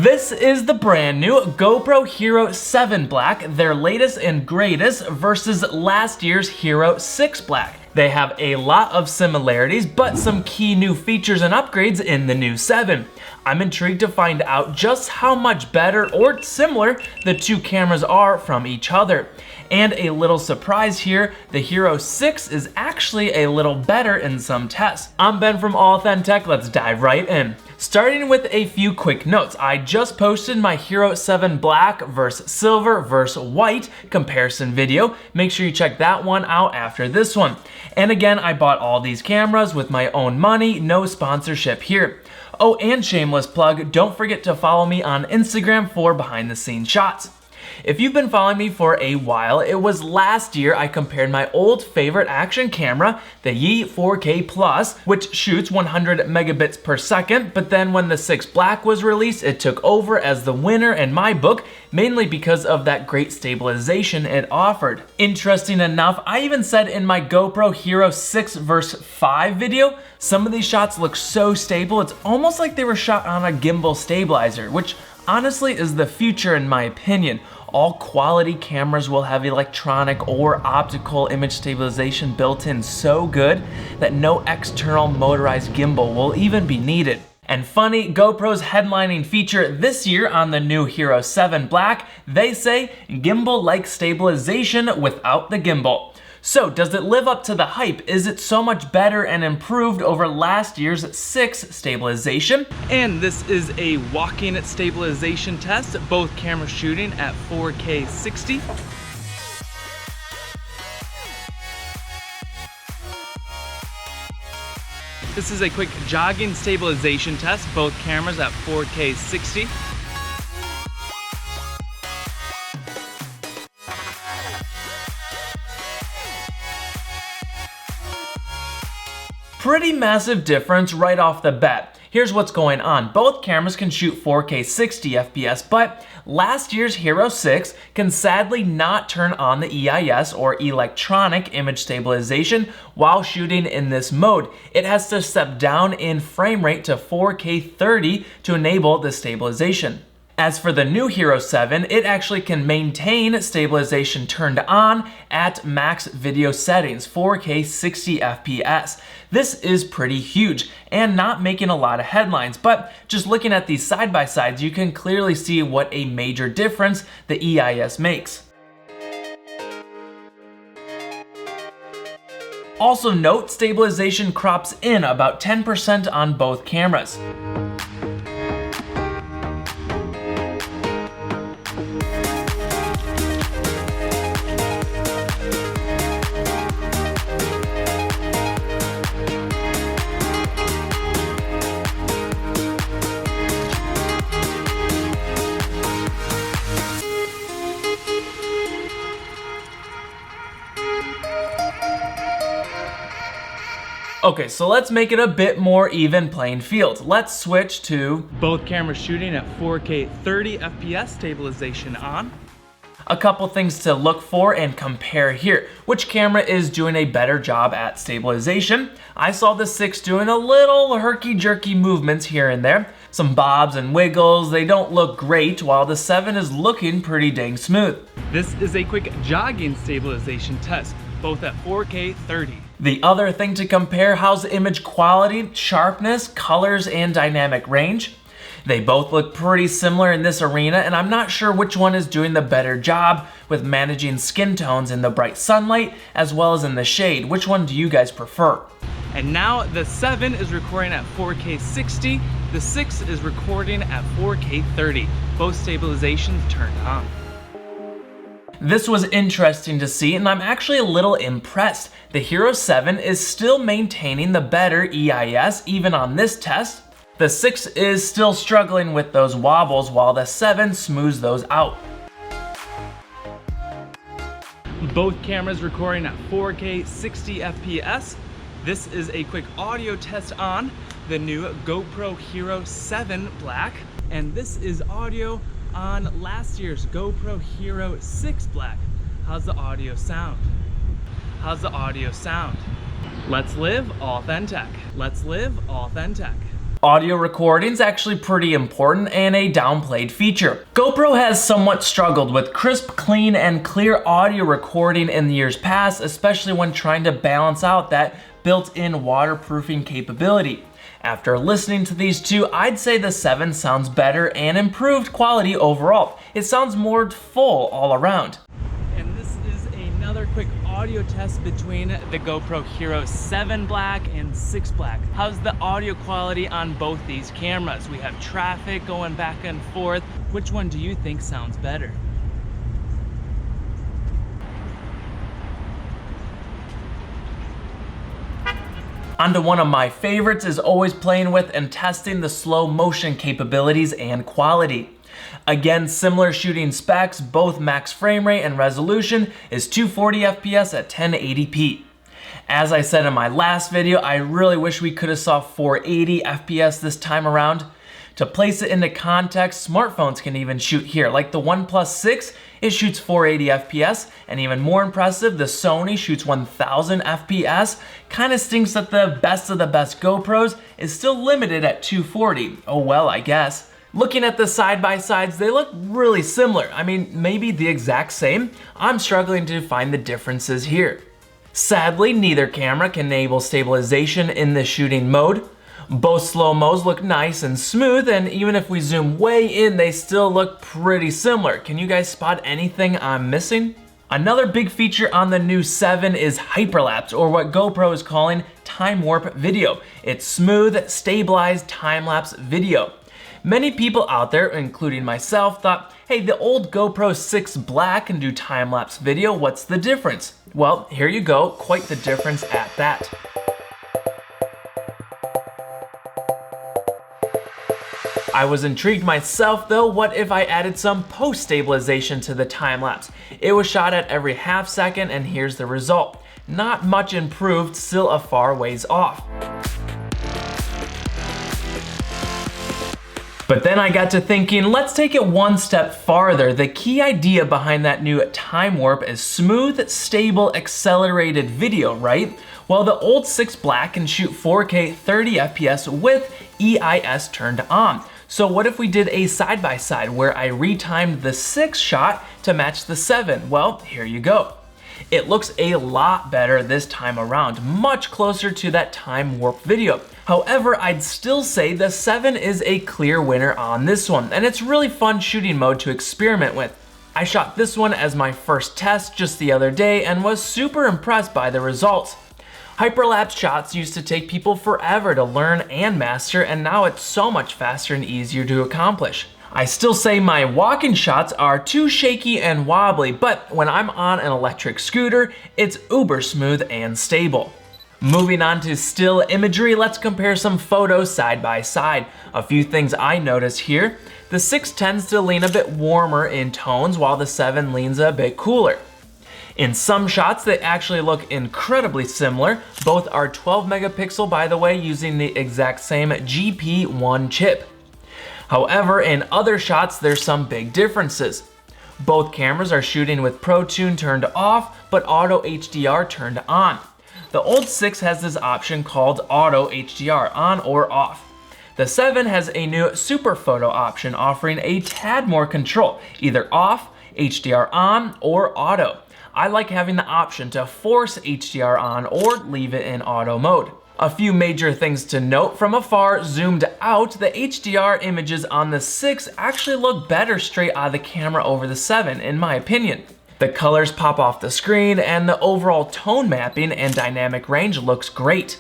This is the brand new GoPro Hero 7 Black, their latest and greatest versus last year's Hero 6 Black. They have a lot of similarities, but some key new features and upgrades in the new 7. I'm intrigued to find out just how much better or similar the two cameras are from each other. And a little surprise here, the Hero 6 is actually a little better in some tests. I'm Ben from AuthenTech, let's dive right in. Starting with a few quick notes, I just posted my Hero 7 Black versus Silver versus White comparison video. Make sure you check that one out after this one. And again, I bought all these cameras with my own money, no sponsorship here. Oh, and shameless plug, don't forget to follow me on Instagram for behind the scenes shots. If you've been following me for a while, it was last year I compared my old favorite action camera, the Yi 4K Plus, which shoots 100 megabits per second, but then when the 6 Black was released, it took over as the winner in my book, mainly because of that great stabilization it offered. Interesting enough, I even said in my GoPro Hero 6 vs 5 video, some of these shots look so stable, it's almost like they were shot on a gimbal stabilizer, which honestly is the future in my opinion. All quality cameras will have electronic or optical image stabilization built in so good that no external motorized gimbal will even be needed. And funny, GoPro's headlining feature this year on the new Hero 7 Black, they say gimbal-like stabilization without the gimbal. So does it live up to the hype? Is it so much better and improved over last year's 6 stabilization? And this is a walking stabilization test, both cameras shooting at 4K 60. This is a quick jogging stabilization test, both cameras at 4K 60. Pretty massive difference right off the bat. Here's what's going on. Both cameras can shoot 4K 60 FPS, but last year's Hero 6 can sadly not turn on the EIS or electronic image stabilization while shooting in this mode. It has to step down in frame rate to 4K 30 to enable the stabilization. As for the new Hero 7, it actually can maintain stabilization turned on at max video settings, 4K 60 FPS. This is pretty huge and not making a lot of headlines, but just looking at these side-by-sides, you can clearly see what a major difference the EIS makes. Also note, stabilization crops in about 10% on both cameras. Okay, so let's make it a bit more even playing field. Let's switch to both cameras shooting at 4K 30 FPS, stabilization on. A couple things to look for and compare here. Which camera is doing a better job at stabilization? I saw the 6 doing a little herky-jerky movements here and there. Some bobs and wiggles, they don't look great, while the 7 is looking pretty dang smooth. This is a quick jogging stabilization test, both at 4K 30. The other thing to compare, how's image quality, sharpness, colors, and dynamic range? They both look pretty similar in this arena, and I'm not sure which one is doing the better job with managing skin tones in the bright sunlight as well as in the shade. Which one do you guys prefer? And now the 7 is recording at 4K 60, the 6 is recording at 4K 30. Both stabilizations turned on. This was interesting to see, and I'm actually a little impressed. The Hero 7 is still maintaining the better EIS even on this test. The 6 is still struggling with those wobbles while the 7 smooths those out. Both cameras recording at 4K 60 FPS. This is a quick audio test on the new GoPro Hero 7 Black, and this is audio on last year's GoPro Hero 6 Black. How's the audio sound? How's the audio sound? Let's live AuthenTech. Let's live AuthenTech. Audio recording's actually pretty important and a downplayed feature. GoPro has somewhat struggled with crisp, clean, and clear audio recording in the years past, especially when trying to balance out that built-in waterproofing capability. After listening to these two, I'd say the 7 sounds better and improved quality overall. It sounds more full all around. And this is another quick audio test between the GoPro HERO 7 Black and 6 Black. How's the audio quality on both these cameras? We have traffic going back and forth. Which one do you think sounds better? Onto one of my favorites is always playing with and testing the slow motion capabilities and quality. Again, similar shooting specs, both max frame rate and resolution is 240 FPS at 1080p. As I said in my last video, I really wish we could have saw 480 FPS this time around. To place it into context, smartphones can even shoot here. Like the OnePlus 6, it shoots 480 FPS, and even more impressive, the Sony shoots 1000 FPS. Kinda stinks that the best of the best GoPros is still limited at 240. Oh well, I guess. Looking at the side-by-sides, they look really similar. I mean, maybe the exact same. I'm struggling to find the differences here. Sadly, neither camera can enable stabilization in the shooting mode. Both slow-mos look nice and smooth, and even if we zoom way in, they still look pretty similar. Can you guys spot anything I'm missing? Another big feature on the new 7 is Hyperlapse, or what GoPro is calling TimeWarp video. It's smooth, stabilized time-lapse video. Many people out there, including myself, thought, hey, the old GoPro 6 Black can do time-lapse video, what's the difference? Well, here you go, quite the difference at that. I was intrigued myself though, what if I added some post-stabilization to the time-lapse? It was shot at every half second and here's the result. Not much improved, still a far ways off. But then I got to thinking, let's take it one step farther. The key idea behind that new TimeWarp is smooth, stable, accelerated video, right? Well, the old 6 Black can shoot 4K 30 FPS with EIS turned on. So what if we did a side-by-side where I retimed the 6 shot to match the 7? Well, here you go. It looks a lot better this time around, much closer to that TimeWarp video. However, I'd still say the 7 is a clear winner on this one, and it's really fun shooting mode to experiment with. I shot this one as my first test just the other day and was super impressed by the results. Hyperlapse shots used to take people forever to learn and master, and now it's so much faster and easier to accomplish. I still say my walking shots are too shaky and wobbly, but when I'm on an electric scooter, it's uber smooth and stable. Moving on to still imagery, let's compare some photos side by side. A few things I notice here. The 6 tends to lean a bit warmer in tones while the 7 leans a bit cooler. In some shots, they actually look incredibly similar. Both are 12 megapixel, by the way, using the exact same GP1 chip. However, in other shots, there's some big differences. Both cameras are shooting with ProTune turned off, but Auto HDR turned on. The old 6 has this option called Auto HDR, on or off. The 7 has a new Super Photo option offering a tad more control, either off, HDR on, or auto. I like having the option to force HDR on or leave it in auto mode. A few major things to note: from afar, zoomed out, the HDR images on the 6 actually look better straight out of the camera over the 7, in my opinion. The colors pop off the screen and the overall tone mapping and dynamic range looks great.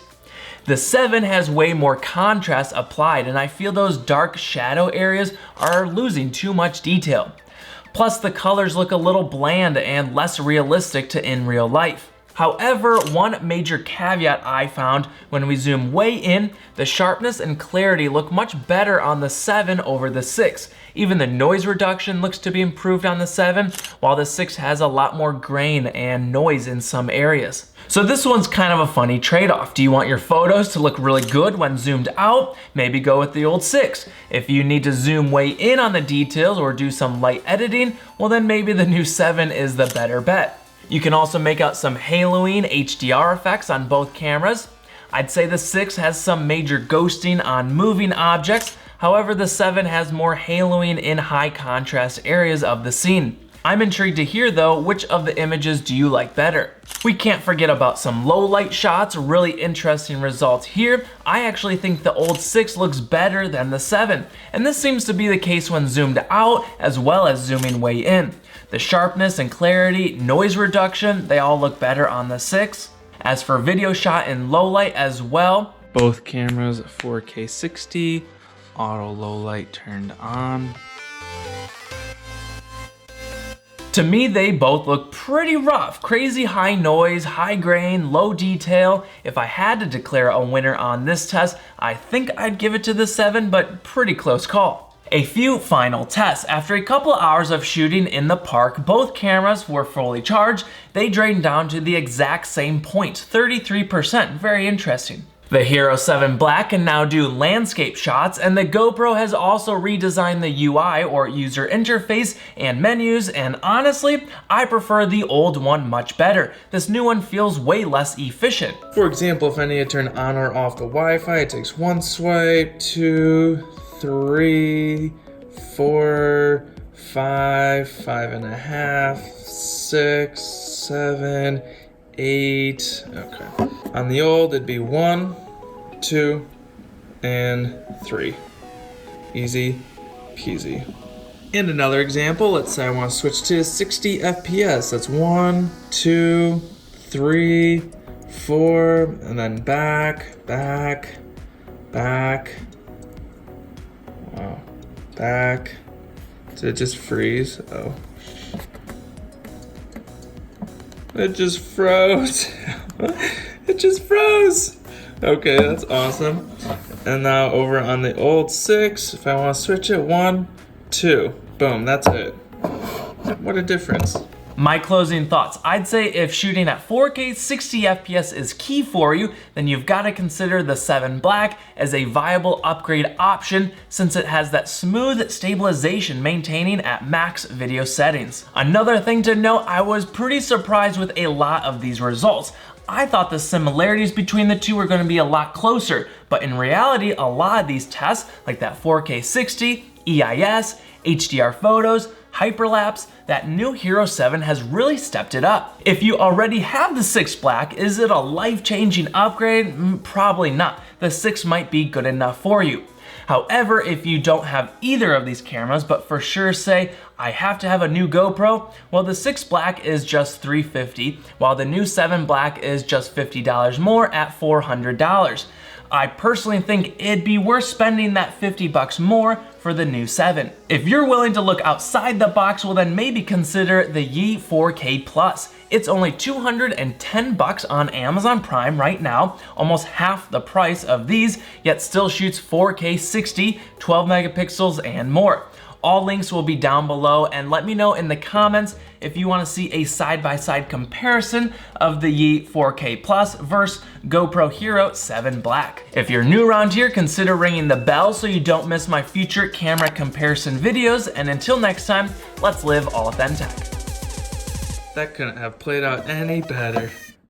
The 7 has way more contrast applied, and I feel those dark shadow areas are losing too much detail. Plus, the colors look a little bland and less realistic to in real life. However, one major caveat I found: when we zoom way in, the sharpness and clarity look much better on the 7 over the 6. Even the noise reduction looks to be improved on the 7, while the 6 has a lot more grain and noise in some areas. So this one's kind of a funny trade-off. Do you want your photos to look really good when zoomed out? Maybe go with the old 6. If you need to zoom way in on the details or do some light editing, well then maybe the new 7 is the better bet. You can also make out some haloing HDR effects on both cameras. I'd say the 6 has some major ghosting on moving objects, however the 7 has more haloing in high contrast areas of the scene. I'm intrigued to hear though, which of the images do you like better? We can't forget about some low light shots, really interesting results here. I actually think the old 6 looks better than the 7, and this seems to be the case when zoomed out as well as zooming way in. The sharpness and clarity, noise reduction, they all look better on the 6. As for video shot in low light as well, both cameras 4K 60, auto low light turned on. To me, they both look pretty rough. Crazy high noise, high grain, low detail. If I had to declare a winner on this test, I think I'd give it to the 7, but pretty close call. A few final tests. After a couple hours of shooting in the park, both cameras were fully charged. They drained down to the exact same point, 33%. Very interesting. The Hero 7 Black can now do landscape shots, and the GoPro has also redesigned the UI or user interface and menus, and honestly, I prefer the old one much better. This new one feels way less efficient. For example, if I need to turn on or off the Wi-Fi, it takes 1 swipe, 2, 3, 4, 5, 5.5, 6, 7, 8, okay. On the old, it'd be 1, 2, and 3. Easy peasy. And another example, let's say I want to switch to 60 FPS. That's 1, 2, 3, 4, and then back, back, back. Wow, back. Did it just freeze? Oh. It just froze. It just froze. Okay, that's awesome. And now over on the old 6, if I want to switch it, 1, 2, boom, that's it. What a difference. My closing thoughts. I'd say if shooting at 4K 60 FPS is key for you, then you've got to consider the 7 Black as a viable upgrade option since it has that smooth stabilization maintaining at max video settings. Another thing to note, I was pretty surprised with a lot of these results. I thought the similarities between the two were going to be a lot closer, but in reality, a lot of these tests, like that 4K 60, EIS, HDR photos, Hyperlapse, that new Hero 7 has really stepped it up. If you already have the 6 Black, is it a life-changing upgrade? Probably not. The 6 might be good enough for you. However, if you don't have either of these cameras, but for sure say, I have to have a new GoPro, well the 6 Black is just $350, while the new 7 Black is just $50 more at $400. I personally think it'd be worth spending that $50 more for the new 7. If you're willing to look outside the box, well then maybe consider the Yi 4K Plus. It's only $210 on Amazon Prime right now, almost half the price of these, yet still shoots 4K 60, 12 megapixels and more. All links will be down below, and let me know in the comments if you want to see a side-by-side comparison of the Yi 4K Plus versus GoPro Hero 7 Black. If you're new around here, consider ringing the bell so you don't miss my future camera comparison videos, and until next time, let's live AuthenTech. That couldn't have played out any better.